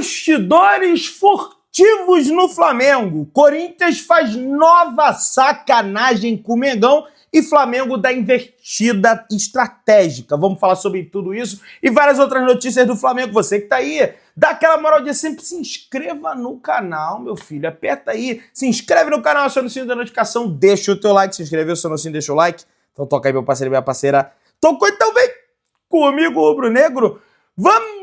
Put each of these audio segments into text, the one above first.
Bastidores furtivos no Flamengo. Corinthians faz nova sacanagem com o Mengão e Flamengo dá investida estratégica. Vamos falar sobre tudo isso e várias outras notícias do Flamengo. Você que tá aí, dá aquela moral de sempre, se inscreva no canal, meu filho. Aperta aí, se inscreve no canal, aciona o sininho da notificação, deixa o teu like, se inscreveu, aciona o sininho, deixa o like. Então toca aí, meu parceiro e minha parceira. Tocou, então vem comigo, rubro-negro. Vamos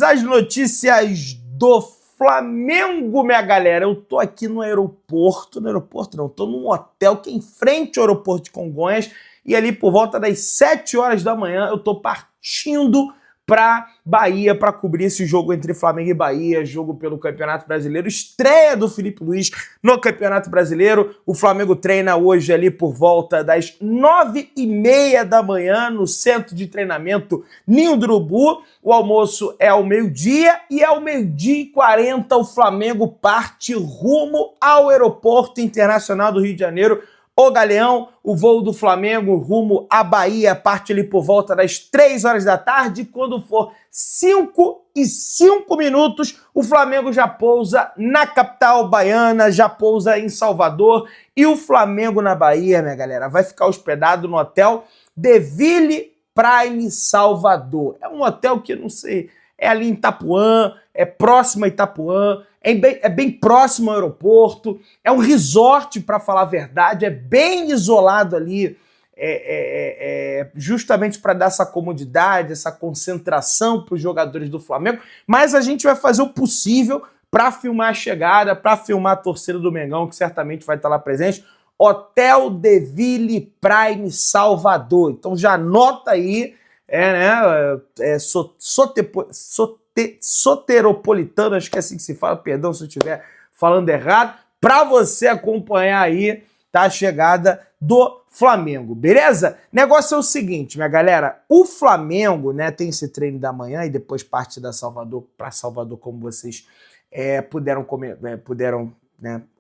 às notícias do Flamengo, minha galera. Eu tô aqui no aeroporto não, tô num hotel que é em frente ao aeroporto de Congonhas e ali por volta das 7 horas da manhã eu tô partindo pra Bahia para cobrir esse jogo entre Flamengo e Bahia, jogo pelo Campeonato Brasileiro, estreia do Felipe Luiz no Campeonato Brasileiro. O Flamengo treina hoje ali por volta das 9h30 da manhã no centro de treinamento Ninho do Urubu. O almoço é ao meio-dia e ao 12h40 o Flamengo parte rumo ao Aeroporto Internacional do Rio de Janeiro. O Galeão, o voo do Flamengo rumo à Bahia parte ali por volta das 3 horas da tarde. Quando for 5h05, o Flamengo já pousa na capital baiana, já pousa em Salvador. E o Flamengo na Bahia, minha galera, vai ficar hospedado no hotel Deville Prime Salvador. É um hotel que, não sei, é ali em Itapuã, é próximo a Itapuã, é bem próximo ao aeroporto, é um resort, para falar a verdade, é bem isolado ali, justamente para dar essa comodidade, essa concentração para os jogadores do Flamengo, mas a gente vai fazer o possível para filmar a chegada, para filmar a torcida do Mengão, que certamente vai estar lá presente. Hotel Deville Prime Salvador. Então já anota aí, soteropolitano, acho que é assim que se fala, perdão se eu estiver falando errado, para você acompanhar aí, tá, a chegada do Flamengo, beleza? Negócio é o seguinte, minha galera, o Flamengo, né, tem esse treino da manhã e depois parte da Salvador para Salvador, como vocês puderam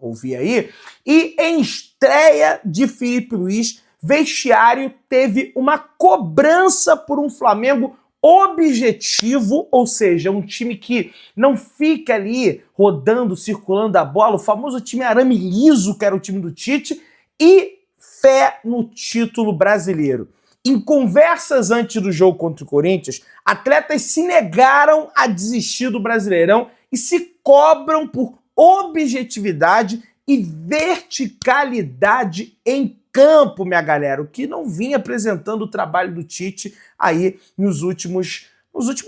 ouvir aí, e em estreia de Felipe Luiz, vestiário teve uma cobrança por um Flamengo objetivo, ou seja, um time que não fica ali rodando, circulando a bola, o famoso time arame liso, que era o time do Tite, e fé no título brasileiro. Em conversas antes do jogo contra o Corinthians, atletas se negaram a desistir do Brasileirão e se cobram por objetividade e verticalidade em campo, minha galera, o que não vinha apresentando o trabalho do Tite aí nos últimos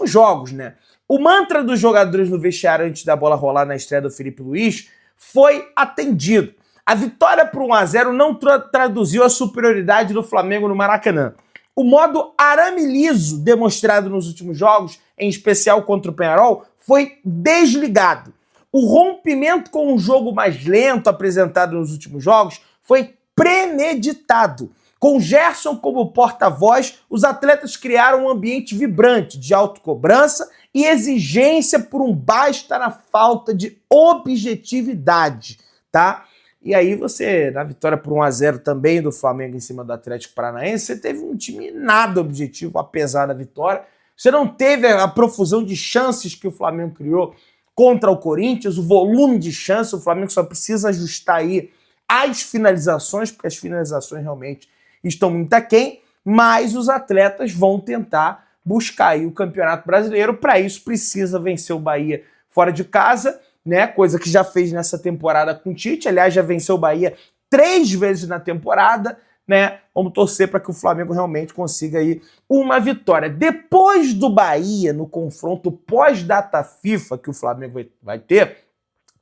jogos, né? O mantra dos jogadores no vestiário antes da bola rolar na estreia do Felipe Luiz foi atendido. A vitória por 1-0 não traduziu a superioridade do Flamengo no Maracanã. O modo arame liso demonstrado nos últimos jogos, em especial contra o Peñarol, foi desligado. O rompimento com um jogo mais lento apresentado nos últimos jogos foi premeditado. Com Gerson como porta-voz, os atletas criaram um ambiente vibrante de autocobrança e exigência por um basta na falta de objetividade, tá? E aí você, na vitória por 1-0 também do Flamengo em cima do Atlético Paranaense, você teve um time nada objetivo, apesar da vitória. Você não teve a profusão de chances que o Flamengo criou contra o Corinthians, o volume de chances, o Flamengo só precisa ajustar aí as finalizações, porque as finalizações realmente estão muito aquém, mas os atletas vão tentar buscar aí o Campeonato Brasileiro. Para isso precisa vencer o Bahia fora de casa, né? Coisa que já fez nessa temporada com o Tite. Aliás, já venceu o Bahia 3 vezes na temporada, né? Vamos torcer para que o Flamengo realmente consiga aí uma vitória. Depois do Bahia, no confronto pós-data FIFA que o Flamengo vai ter,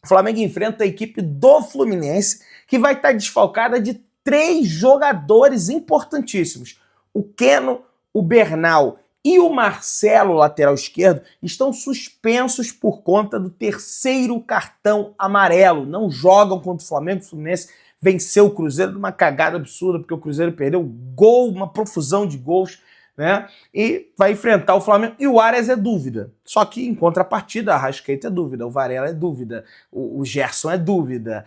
o Flamengo enfrenta a equipe do Fluminense, que vai estar desfalcada de 3 jogadores importantíssimos. O Keno, o Bernal e o Marcelo, lateral esquerdo, estão suspensos por conta do 3º cartão amarelo. Não jogam contra o Flamengo. O Fluminense venceu o Cruzeiro numa cagada absurda, porque o Cruzeiro perdeu gol, uma profusão de gols, né? E vai enfrentar o Flamengo. E o Arias é dúvida. Só que em contrapartida, a Arrascaeta é dúvida, o Varela é dúvida, o Gerson é dúvida,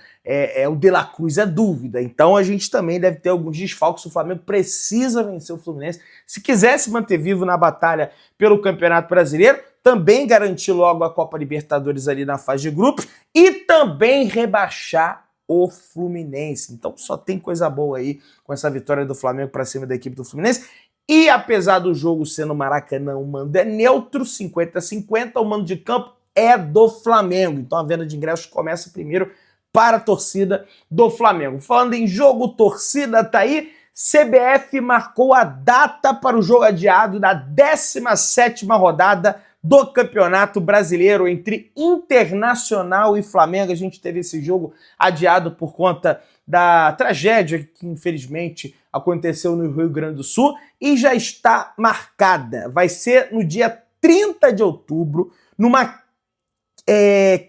o De La Cruz é dúvida. Então a gente também deve ter alguns desfalques. O Flamengo precisa vencer o Fluminense se quiser se manter vivo na batalha pelo Campeonato Brasileiro. também garantir logo a Copa Libertadores ali na fase de grupos e também rebaixar o Fluminense. Então só tem coisa boa aí com essa vitória do Flamengo para cima da equipe do Fluminense. E apesar do jogo ser no Maracanã, o mando é neutro, 50-50, o mando de campo é do Flamengo. Então a venda de ingressos começa primeiro para a torcida do Flamengo. Falando em jogo, torcida tá aí, CBF marcou a data para o jogo adiado da 17ª rodada do Campeonato Brasileiro entre Internacional e Flamengo. A gente teve esse jogo adiado por conta da tragédia que infelizmente aconteceu no Rio Grande do Sul e já está marcada. Vai ser no dia 30 de outubro, numa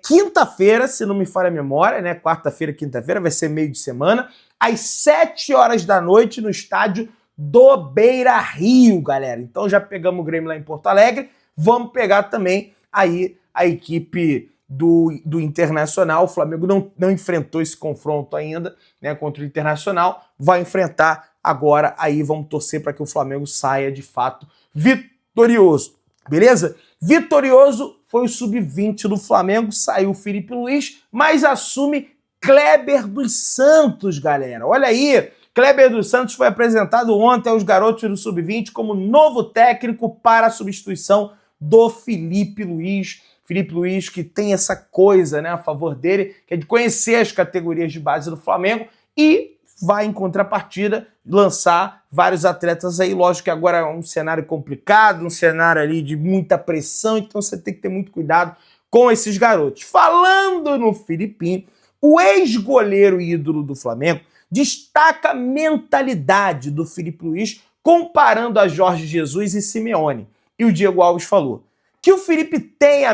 quinta-feira, se não me falha a memória, né? Quarta-feira, quinta-feira, vai ser meio de semana, às 7 horas da noite no estádio do Beira-Rio, galera. Então já pegamos o Grêmio lá em Porto Alegre, vamos pegar também aí a equipe do Internacional. O Flamengo não enfrentou esse confronto ainda, né, contra o Internacional, vai enfrentar agora, aí vamos torcer para que o Flamengo saia de fato vitorioso, beleza? Vitorioso foi o sub-20 do Flamengo, saiu o Filipe Luiz, mas assume Kleber dos Santos, galera. Olha aí, Kleber dos Santos foi apresentado ontem aos garotos do sub-20 como novo técnico para a substituição do Filipe Luiz. Filipe Luiz que tem essa coisa, né, a favor dele, que é de conhecer as categorias de base do Flamengo e vai, em contrapartida, lançar vários atletas aí. Lógico que agora é um cenário complicado, um cenário ali de muita pressão, então você tem que ter muito cuidado com esses garotos. Falando no Filipinho, o ex-goleiro ídolo do Flamengo destaca a mentalidade do Filipe Luiz comparando a Jorge Jesus e Simeone. E o Diego Alves falou que o Filipe tem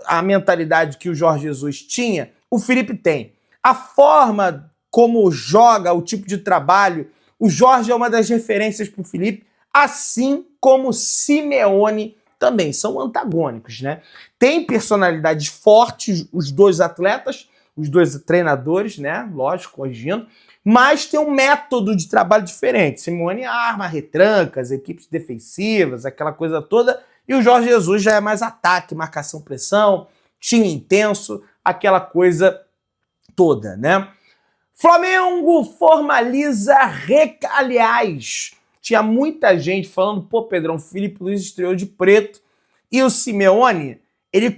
a mentalidade que o Jorge Jesus tinha, o Filipe tem. A forma como joga, o tipo de trabalho, o Jorge é uma das referências para o Filipe, assim como o Simeone também. São antagônicos, né? Tem personalidades fortes, os dois atletas, os dois treinadores, né? Lógico, corrigindo, mas tem um método de trabalho diferente. Simeone arma, retrancas, equipes defensivas, aquela coisa toda, e o Jorge Jesus já é mais ataque, marcação, pressão, time intenso, aquela coisa toda, né? Flamengo formaliza Aliás, tinha muita gente falando, pô, Pedrão, Filipe Luiz estreou de preto e o Simeone, ele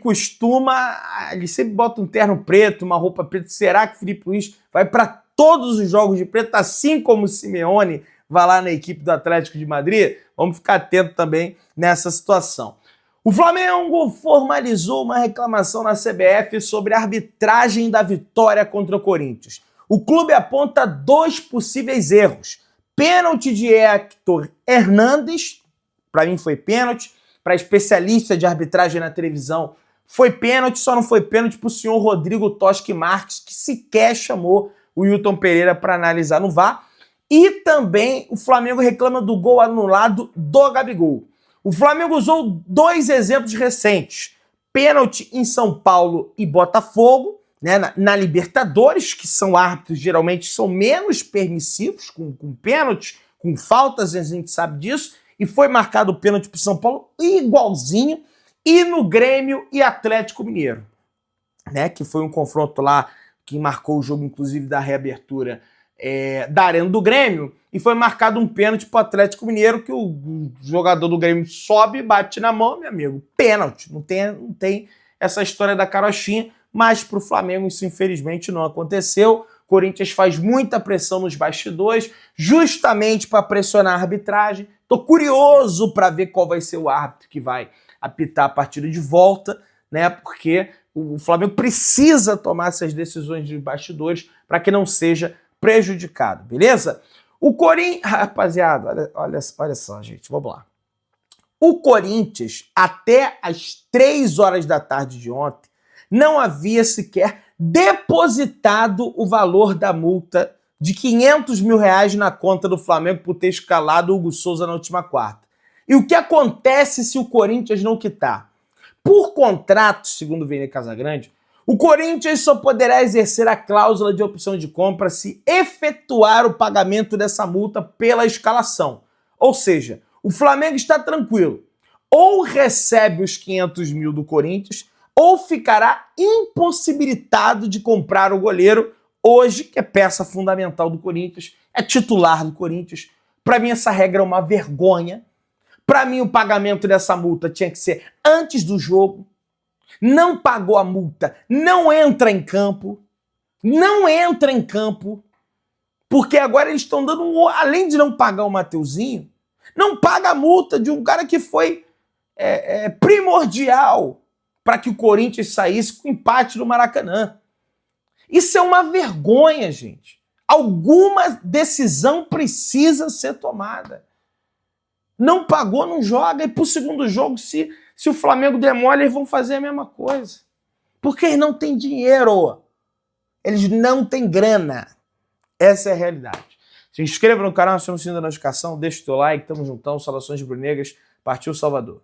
sempre bota um terno preto, uma roupa preta. Será que o Filipe Luiz vai para todos os jogos de preto, assim como o Simeone vai lá na equipe do Atlético de Madrid? Vamos ficar atento também nessa situação. O Flamengo formalizou uma reclamação na CBF sobre a arbitragem da vitória contra o Corinthians. O clube aponta 2 possíveis erros. Pênalti de Héctor Hernandes, para mim foi pênalti, para especialista de arbitragem na televisão foi pênalti, só não foi pênalti para o senhor Rodrigo Toschi Marques, que sequer chamou o Wilton Pereira para analisar no VAR. E também o Flamengo reclama do gol anulado do Gabigol. O Flamengo usou 2 exemplos recentes. Pênalti em São Paulo e Botafogo, né, na Libertadores, que são árbitros geralmente são menos permissivos com pênaltis, com faltas, a gente sabe disso, e foi marcado o pênalti para o São Paulo igualzinho, e no Grêmio e Atlético Mineiro, né, que foi um confronto lá que marcou o jogo, inclusive, da reabertura da Arena do Grêmio, e foi marcado um pênalti para o Atlético Mineiro, que o jogador do Grêmio sobe, bate na mão, meu amigo, pênalti, não tem essa história da carochinha, mas para o Flamengo isso infelizmente não aconteceu. O Corinthians faz muita pressão nos bastidores, justamente para pressionar a arbitragem. Estou curioso para ver qual vai ser o árbitro que vai apitar a partida de volta, né? Porque o Flamengo precisa tomar essas decisões de bastidores para que não seja prejudicado, beleza? O Corinthians... Rapaziada, olha só, gente, vamos lá. O Corinthians, até as 3 horas da tarde de ontem, não havia sequer depositado o valor da multa de R$500 mil na conta do Flamengo por ter escalado o Hugo Souza na última quarta. E o que acontece se o Corinthians não quitar? Por contrato, segundo o Vene Casagrande, o Corinthians só poderá exercer a cláusula de opção de compra se efetuar o pagamento dessa multa pela escalação. Ou seja, o Flamengo está tranquilo. ou recebe os 500 mil do Corinthians, ou ficará impossibilitado de comprar o goleiro hoje, que é peça fundamental do Corinthians, é titular do Corinthians. Para mim, essa regra é uma vergonha. Para mim, o pagamento dessa multa tinha que ser antes do jogo. Não pagou a multa, não entra em campo. Não entra em campo. Porque agora eles estão dando, além de não pagar o Mateuzinho, não paga a multa de um cara que foi primordial para que o Corinthians saísse com empate no Maracanã. Isso é uma vergonha, gente. Alguma decisão precisa ser tomada. Não pagou, não joga. E pro segundo jogo, se o Flamengo der mole, eles vão fazer a mesma coisa. Porque eles não têm dinheiro. Eles não têm grana. Essa é a realidade. Se inscreva no canal, acione o sininho da notificação, deixa o teu like, tamo juntão, saudações rubro-negras, partiu Salvador.